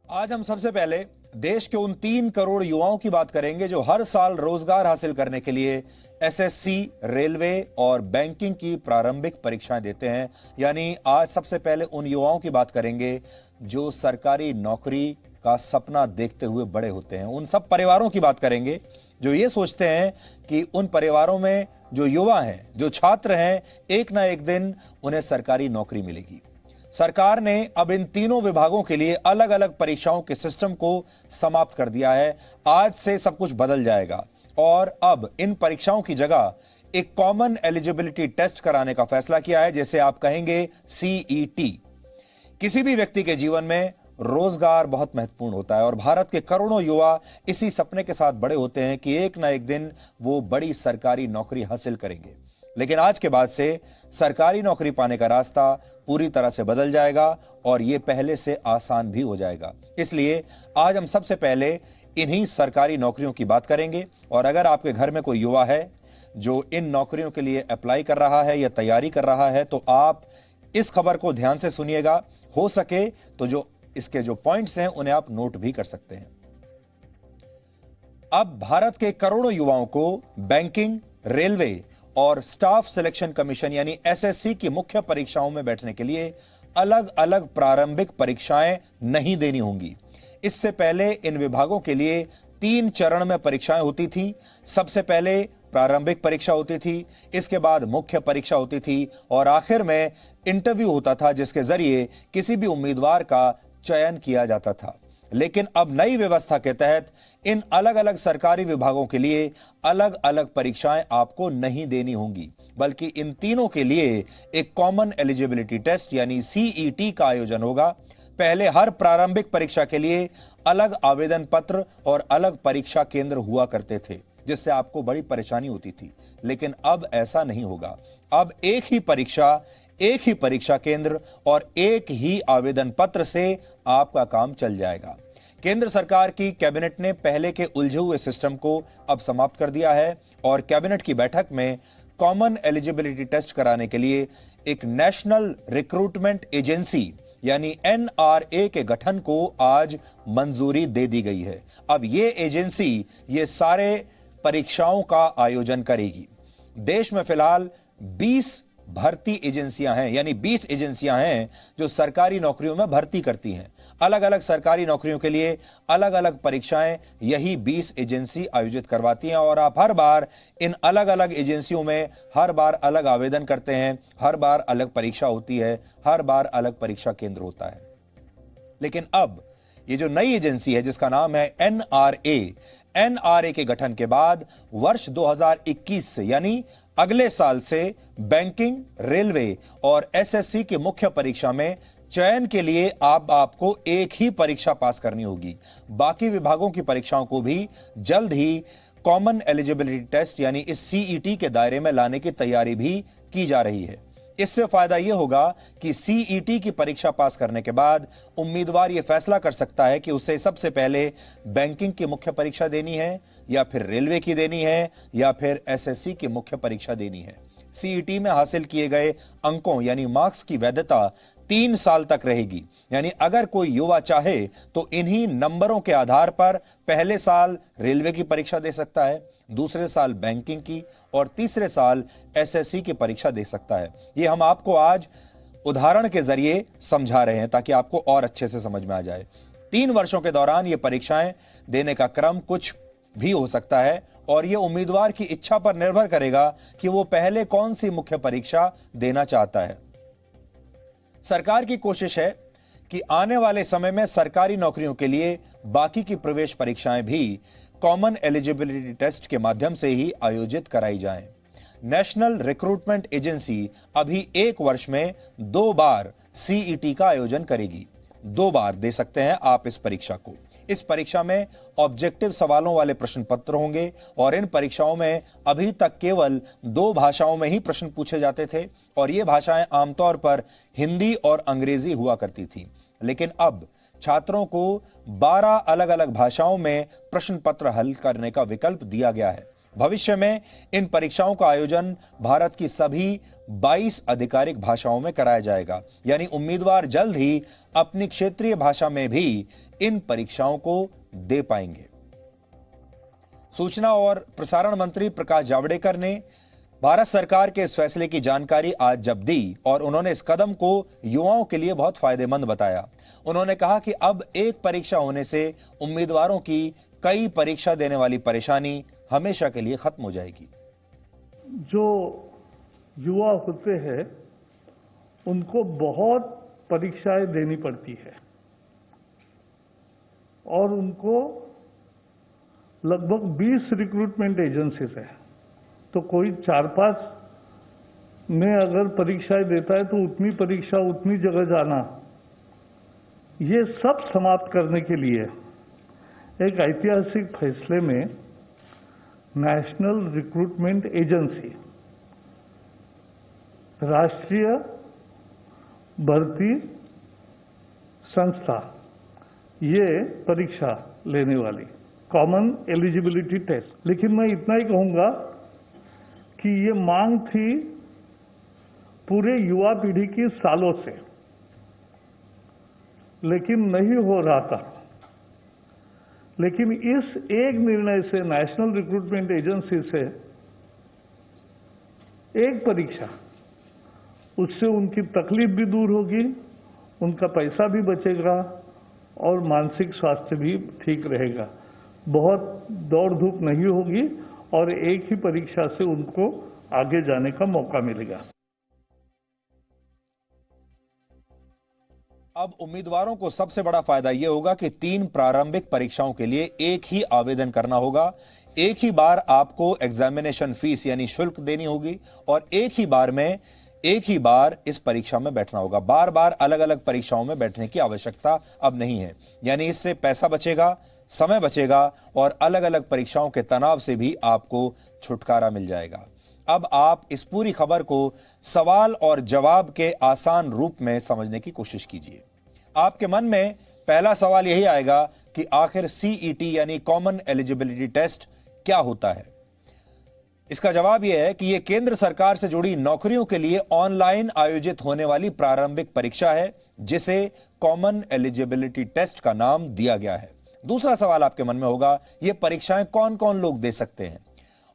आज हम सबसे पहले देश के उन 3 करोड़ युवाओं की बात करेंगे जो हर साल रोजगार हासिल करने के लिए एसएससी, रेलवे और बैंकिंग की प्रारंभिक परीक्षाएं देते हैं। यानी आज सबसे पहले उन युवाओं की बात करेंगे जो सरकारी नौकरी का सपना देखते हुए बड़े होते हैं। उन सब परिवारों की बात करेंगे जो ये सोचते हैं कि उन परिवारों में जो युवा हैं, जो छात्र हैं, एक ना एक दिन उन्हें सरकारी नौकरी मिलेगी। सरकार ने अब इन तीनों विभागों के लिए अलग अलग परीक्षाओं के सिस्टम को समाप्त कर दिया है। आज से सब कुछ बदल जाएगा और अब इन परीक्षाओं की जगह एक कॉमन एलिजिबिलिटी टेस्ट कराने का फैसला किया है, जैसे आप कहेंगे सीईटी। किसी भी व्यक्ति के जीवन में रोजगार बहुत महत्वपूर्ण होता है और भारत के करोड़ों युवा इसी सपने के साथ बड़े होते हैं कि एक ना एक दिन वो बड़ी सरकारी नौकरी हासिल करेंगे। लेकिन आज के बाद से सरकारी नौकरी पाने का रास्ता पूरी तरह से बदल जाएगा और ये पहले से आसान भी हो जाएगा। इसलिए आज हम सबसे पहले इन्हीं सरकारी नौकरियों की बात करेंगे। और अगर आपके घर में कोई युवा है जो इन नौकरियों के लिए अप्लाई कर रहा है या तैयारी कर रहा है, तो आप इस खबर को ध्यान से सुनिएगा। हो सके तो जो इसके जो पॉइंट्स हैं उन्हें आप नोट भी कर सकते हैं। अब भारत के करोड़ों युवाओं को बैंकिंग, रेलवे और स्टाफ सिलेक्शन कमीशन यानी एसएससी की मुख्य परीक्षाओं में बैठने के लिए अलग अलग प्रारंभिक परीक्षाएं नहीं देनी होंगी। इससे पहले इन विभागों के लिए 3 चरण में परीक्षाएं होती थी। सबसे पहले प्रारंभिक परीक्षा होती थी, इसके बाद मुख्य परीक्षा होती थी और आखिर में इंटरव्यू होता था, जिसके जरिए किसी भी उम्मीदवार का चयन किया जाता था। लेकिन अब नई व्यवस्था के तहत इन अलग अलग सरकारी विभागों के लिए अलग अलग परीक्षाएं आपको नहीं देनी होंगी, बल्कि इन तीनों के लिए एक कॉमन एलिजिबिलिटी टेस्ट यानी सीईटी का आयोजन होगा। पहले हर प्रारंभिक परीक्षा के लिए अलग आवेदन पत्र और अलग परीक्षा केंद्र हुआ करते थे, जिससे आपको बड़ी परेशानी होती थी। लेकिन अब ऐसा नहीं होगा। अब एक ही परीक्षा केंद्र और एक ही आवेदन पत्र से आपका काम चल जाएगा। केंद्र सरकार की कैबिनेट ने पहले के उलझे हुए सिस्टम को अब समाप्त कर दिया है और कैबिनेट की बैठक में कॉमन एलिजिबिलिटी टेस्ट कराने के लिए एक नेशनल रिक्रूटमेंट एजेंसी यानी एनआरए के गठन को आज मंजूरी दे दी गई है। अब ये एजेंसी ये सारे परीक्षाओं का आयोजन करेगी। देश में फिलहाल 20 भर्ती एजेंसियां हैं, यानी 20 एजेंसियां हैं जो सरकारी नौकरियों में भर्ती करती हैं। अलग अलग सरकारी नौकरियों के लिए अलग अलग परीक्षाएं यही 20 एजेंसी आयोजित करवाती हैं और आप हर बार इन अलग अलग एजेंसियों में हर बार अलग आवेदन करते हैं, हर बार अलग परीक्षा होती है, हर बार अलग परीक्षा केंद्र होता है। लेकिन अब ये जो नई एजेंसी है जिसका नाम है एनआरए के गठन के बाद वर्ष 2021 से यानी अगले साल से बैंकिंग, रेलवे और एसएससी की मुख्य परीक्षा में चयन के लिए आपको एक ही परीक्षा पास करनी होगी। बाकी विभागों की परीक्षाओं को भी जल्द ही कॉमन एलिजिबिलिटी टेस्ट यानी इस सीईटी के दायरे में लाने की तैयारी भी की जा रही है। इससे फायदा यह होगा कि सीईटी की परीक्षा पास करने के बाद उम्मीदवार यह फैसला कर सकता है कि उसे सबसे पहले बैंकिंग की मुख्य परीक्षा देनी है या फिर रेलवे की देनी है या फिर एसएससी की मुख्य परीक्षा देनी है। सीईटी में हासिल किए गए अंकों यानी मार्क्स की वैधता 3 साल तक रहेगी। यानी अगर कोई युवा चाहे तो इन्हीं नंबरों के आधार पर पहले साल रेलवे की परीक्षा दे सकता है, दूसरे साल बैंकिंग की और तीसरे साल एसएससी की परीक्षा दे सकता है। ये हम आपको आज उदाहरण के जरिए समझा रहे हैं ताकि आपको और अच्छे से समझ में आ जाए। 3 वर्षों के दौरान ये परीक्षाएं देने का क्रम कुछ भी हो सकता है और यह उम्मीदवार की इच्छा पर निर्भर करेगा कि वो पहले कौन सी मुख्य परीक्षा देना चाहता है। सरकार की कोशिश है कि आने वाले समय में सरकारी नौकरियों के लिए बाकी की प्रवेश परीक्षाएं भी कॉमन एलिजिबिलिटी टेस्ट के माध्यम से ही आयोजित कराई जाएं। नेशनल रिक्रूटमेंट एजेंसी अभी 1 वर्ष में 2 बार सीईटी का आयोजन करेगी। 2 बार दे सकते हैं आप इस परीक्षा को। इस परीक्षा में ऑब्जेक्टिव सवालों वाले प्रश्न पत्र होंगे और इन परीक्षाओं में अभी तक केवल 2 भाषाओं में ही प्रश्न पूछे जाते थे और ये भाषाएं आमतौर पर हिंदी और अंग्रेजी हुआ करती थी। लेकिन अब छात्रों को 12 अलग अलग भाषाओं में प्रश्न पत्र हल करने का विकल्प दिया गया है। भविष्य में इन परीक्षाओं का आयोजन भारत की सभी 22 आधिकारिक भाषाओं में कराया जाएगा, यानी उम्मीदवार जल्द ही अपनी क्षेत्रीय भाषा में भी इन परीक्षाओं को दे पाएंगे। सूचना और प्रसारण मंत्री प्रकाश जावड़ेकर ने भारत सरकार के इस फैसले की जानकारी आज जब दी और उन्होंने इस कदम को युवाओं के लिए बहुत फायदेमंद बताया। उन्होंने कहा कि अब एक परीक्षा होने से उम्मीदवारों की कई परीक्षा देने वाली परेशानी हमेशा के लिए खत्म हो जाएगी। जो युवा होते हैं उनको बहुत परीक्षाएं देनी पड़ती है और उनको लगभग 20 रिक्रूटमेंट एजेंसीज है, तो कोई 4-5 में अगर परीक्षाएं देता है तो उतनी परीक्षा उतनी जगह जाना, ये सब समाप्त करने के लिए एक ऐतिहासिक फैसले में नेशनल रिक्रूटमेंट एजेंसी, राष्ट्रीय भर्ती संस्था, ये परीक्षा लेने वाली कॉमन एलिजिबिलिटी टेस्ट। लेकिन मैं इतना ही कहूंगा कि ये मांग थी पूरे युवा पीढ़ी की सालों से, लेकिन नहीं हो रहा था। लेकिन इस एक निर्णय से, नेशनल रिक्रूटमेंट एजेंसी से एक परीक्षा, उससे उनकी तकलीफ भी दूर होगी, उनका पैसा भी बचेगा और मानसिक स्वास्थ्य भी ठीक रहेगा। बहुत दौड़ धूप नहीं होगी और एक ही परीक्षा से उनको आगे जाने का मौका मिलेगा। अब उम्मीदवारों को सबसे बड़ा फायदा यह होगा कि 3 प्रारंभिक परीक्षाओं के लिए एक ही आवेदन करना होगा, एक ही बार आपको एग्जामिनेशन फीस यानी शुल्क देनी होगी और एक ही बार इस परीक्षा में बैठना होगा। बार बार अलग अलग परीक्षाओं में बैठने की आवश्यकता अब नहीं है, यानी इससे पैसा बचेगा, समय बचेगा और अलग अलग परीक्षाओं के तनाव से भी आपको छुटकारा मिल जाएगा। अब आप इस पूरी खबर को सवाल और जवाब के आसान रूप में समझने की कोशिश कीजिए। आपके मन में पहला सवाल यही आएगा कि आखिर सीईटी यानी कॉमन एलिजिबिलिटी टेस्ट क्या होता है। इसका जवाब यह है कि यह केंद्र सरकार से जुड़ी नौकरियों के लिए ऑनलाइन आयोजित होने वाली प्रारंभिक परीक्षा है, जिसे कॉमन एलिजिबिलिटी टेस्ट का नाम दिया गया है। दूसरा सवाल आपके मन में होगा, यह परीक्षाएं कौन कौन लोग दे सकते हैं।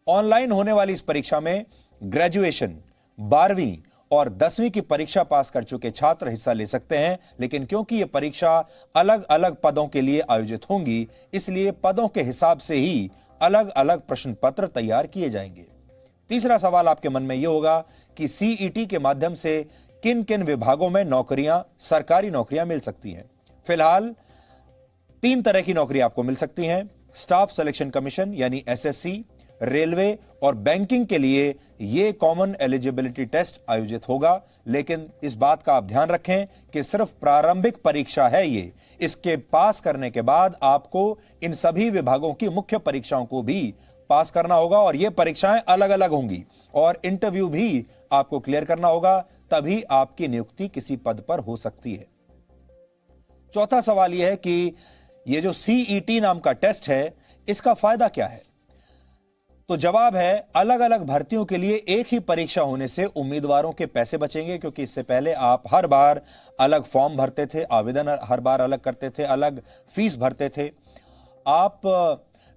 ऑनलाइन होने वाली इस परीक्षा में ग्रेजुएशन, 12वीं और 10वीं की परीक्षा पास कर चुके छात्र हिस्सा ले सकते हैं, लेकिन क्योंकि यह परीक्षा अलग अलग पदों के लिए आयोजित होंगी, इसलिए पदों के हिसाब से ही अलग अलग प्रश्न पत्र तैयार किए जाएंगे। तीसरा सवाल आपके मन में यह होगा कि सीईटी के माध्यम से किन किन विभागों में नौकरियां, सरकारी नौकरियां मिल सकती हैं। फिलहाल 3 तरह की नौकरी आपको मिल सकती हैं। स्टाफ सिलेक्शन कमीशन यानी एसएससी, रेलवे और बैंकिंग के लिए यह कॉमन एलिजिबिलिटी टेस्ट आयोजित होगा, लेकिन इस बात का आप ध्यान रखें कि सिर्फ प्रारंभिक परीक्षा है ये। इसके पास करने के बाद आपको इन सभी विभागों की मुख्य परीक्षाओं को भी पास करना होगा और ये परीक्षाएं अलग अलग होंगी और इंटरव्यू भी आपको क्लियर करना होगा, तभी आपकी नियुक्ति किसी पद पर हो सकती है। चौथा सवाल यह है कि ये जो सीईटी नाम का टेस्ट है, इसका फायदा क्या है। तो जवाब है, अलग अलग भर्तियों के लिए एक ही परीक्षा होने से उम्मीदवारों के पैसे बचेंगे, क्योंकि इससे पहले आप हर बार अलग फॉर्म भरते थे, आवेदन हर बार अलग करते थे, अलग फीस भरते थे। आप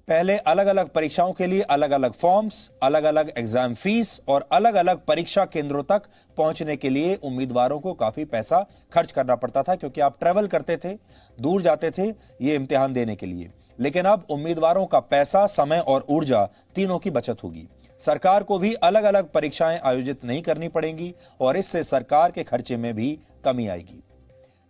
पहले अलग अलग परीक्षाओं के लिए अलग अलग फॉर्म्स, अलग अलग एग्जाम फीस और अलग अलग परीक्षा केंद्रों तक पहुंचने के लिए उम्मीदवारों को काफी पैसा खर्च करना पड़ता था, क्योंकि आप ट्रैवल करते थे, दूर जाते थे ये इम्तिहान देने के लिए। लेकिन अब उम्मीदवारों का पैसा, समय और ऊर्जा तीनों की बचत होगी। सरकार को भी अलग अलग परीक्षाएं आयोजित नहीं करनी पड़ेंगी और इससे सरकार के खर्चे में भी कमी आएगी।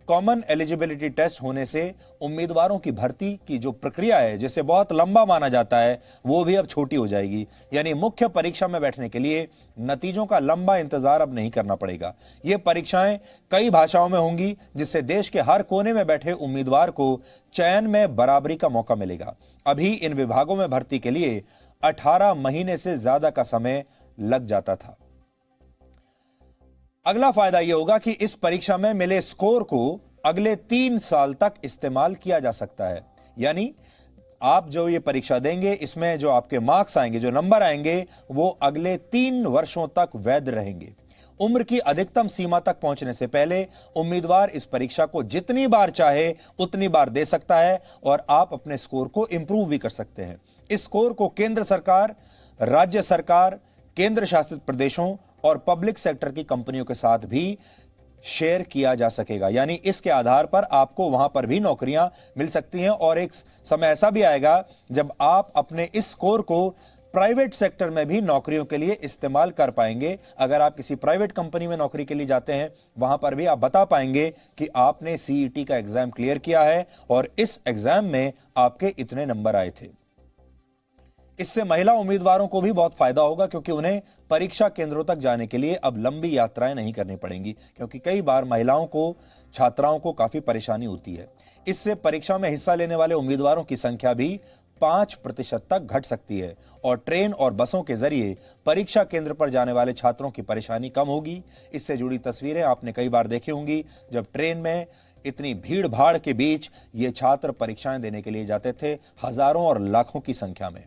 कॉमन एलिजिबिलिटी टेस्ट होने से उम्मीदवारों की भर्ती की जो प्रक्रिया है, जिसे बहुत लंबा माना जाता है, वो भी अब छोटी हो जाएगी। यानी मुख्य परीक्षा में बैठने के लिए नतीजों का लंबा इंतजार अब नहीं करना पड़ेगा। ये परीक्षाएं कई भाषाओं में होंगी, जिससे देश के हर कोने में बैठे उम्मीदवार को चयन में बराबरी का मौका मिलेगा। अभी इन विभागों में भर्ती के लिए 18 महीने से ज्यादा का समय लग जाता था। अगला फायदा यह होगा कि इस परीक्षा में मिले स्कोर को अगले 3 साल तक इस्तेमाल किया जा सकता है। यानी आप जो ये परीक्षा देंगे, इसमें जो आपके मार्क्स आएंगे, जो नंबर आएंगे, वो अगले 3 वर्षों तक वैध रहेंगे। उम्र की अधिकतम सीमा तक पहुंचने से पहले उम्मीदवार इस परीक्षा को जितनी बार चाहे उतनी बार दे सकता है और आप अपने स्कोर को इंप्रूव भी कर सकते हैं। इस स्कोर को केंद्र सरकार, राज्य सरकार, केंद्र शासित प्रदेशों और पब्लिक सेक्टर की कंपनियों के साथ भी शेयर किया जा सकेगा। यानी इसके आधार पर आपको वहां पर भी नौकरियां मिल सकती हैं और एक समय ऐसा भी आएगा जब आप अपने इस स्कोर को प्राइवेट सेक्टर में भी नौकरियों के लिए इस्तेमाल कर पाएंगे। अगर आप किसी प्राइवेट कंपनी में नौकरी के लिए जाते हैं, वहां पर भी आप बता पाएंगे कि आपने सीईटी का एग्जाम क्लियर किया है और इस एग्जाम में आपके इतने नंबर आए थे। इससे महिला उम्मीदवारों को भी बहुत फायदा होगा क्योंकि उन्हें परीक्षा केंद्रों तक जाने के लिए अब लंबी यात्राएं नहीं करनी पड़ेंगी, क्योंकि कई बार महिलाओं को, छात्राओं को काफी परेशानी होती है। इससे परीक्षा में हिस्सा लेने वाले उम्मीदवारों की संख्या भी 5% तक घट सकती है और ट्रेन और बसों के जरिए परीक्षा केंद्र पर जाने वाले छात्रों की परेशानी कम होगी। इससे जुड़ी तस्वीरें आपने कई बार देखी होंगी, जब ट्रेन में इतनी भीड़ भाड़ के बीच ये छात्र परीक्षाएं देने के लिए जाते थे, हजारों और लाखों की संख्या में।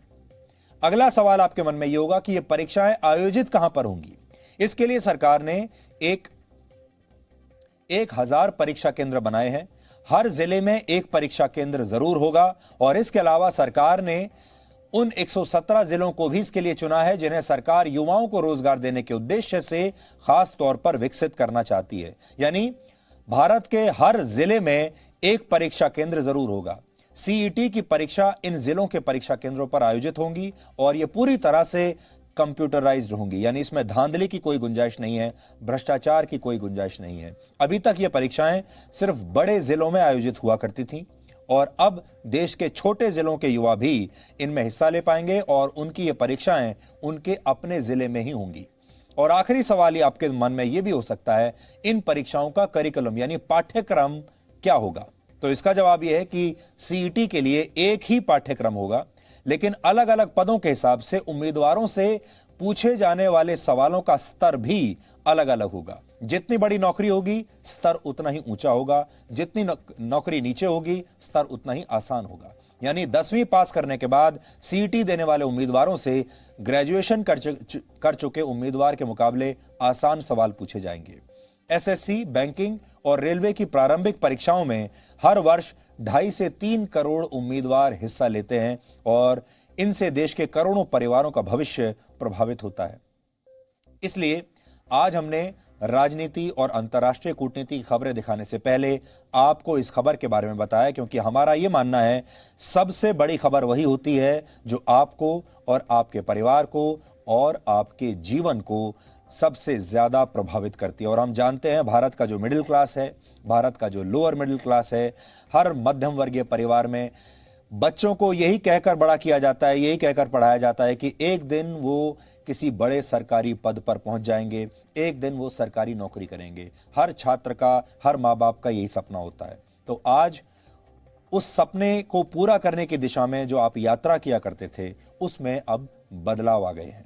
अगला सवाल आपके मन में यह होगा कि ये परीक्षाएं आयोजित कहां पर होंगी। इसके लिए सरकार ने 1000 परीक्षा केंद्र बनाए हैं। हर जिले में एक परीक्षा केंद्र जरूर होगा और इसके अलावा सरकार ने उन 117 जिलों को भी इसके लिए चुना है जिन्हें सरकार युवाओं को रोजगार देने के उद्देश्य से खास तौर पर विकसित करना चाहती है। यानी भारत के हर जिले में एक परीक्षा केंद्र जरूर होगा। सीईटी की परीक्षा इन जिलों के परीक्षा केंद्रों पर आयोजित होंगी और यह पूरी तरह से कंप्यूटराइज्ड होंगी, यानी इसमें धांधली की कोई गुंजाइश नहीं है, भ्रष्टाचार की कोई गुंजाइश नहीं है। अभी तक ये परीक्षाएं सिर्फ बड़े जिलों में आयोजित हुआ करती थीं और अब देश के छोटे जिलों के युवा भी इनमें हिस्सा ले पाएंगे और उनकी ये परीक्षाएं उनके अपने जिले में ही होंगी। और आखिरी सवाल ये आपके मन में यह भी हो सकता है, इन परीक्षाओं का करिकुलम यानी पाठ्यक्रम क्या होगा? तो इसका जवाब यह है कि सीईटी के लिए एक ही पाठ्यक्रम होगा, लेकिन अलग अलग पदों के हिसाब से उम्मीदवारों से पूछे जाने वाले सवालों का स्तर भी अलग अलग होगा। जितनी बड़ी नौकरी होगी, स्तर उतना ही ऊंचा होगा, जितनी नौकरी नीचे होगी, स्तर उतना ही आसान होगा। यानी 10वीं पास करने के बाद सीईटी देने वाले उम्मीदवारों से ग्रेजुएशन कर चुके उम्मीदवार के मुकाबले आसान सवाल पूछे जाएंगे। एसएससी, बैंकिंग और रेलवे की प्रारंभिक परीक्षाओं में हर वर्ष 2.5 से 3 करोड़ उम्मीदवार हिस्सा लेते हैं और इनसे देश के करोड़ों परिवारों का भविष्य प्रभावित होता है। इसलिए आज हमने राजनीति और अंतर्राष्ट्रीय कूटनीति की खबरें दिखाने से पहले आपको इस खबर के बारे में बताया, क्योंकि हमारा यह मानना है सबसे बड़ी खबर वही होती है जो आपको और आपके परिवार को और आपके जीवन को सबसे ज्यादा प्रभावित करती है। और हम जानते हैं भारत का जो मिडिल क्लास है, भारत का जो लोअर मिडिल क्लास है, हर मध्यम वर्गीय परिवार में बच्चों को यही कहकर बड़ा किया जाता है, यही कहकर पढ़ाया जाता है कि एक दिन वो किसी बड़े सरकारी पद पर पहुंच जाएंगे, एक दिन वो सरकारी नौकरी करेंगे। हर छात्र का, हर माँ बाप का यही सपना होता है। तो आज उस सपने को पूरा करने की दिशा में जो आप यात्रा किया करते थे, उसमें अब बदलाव आ गए हैं।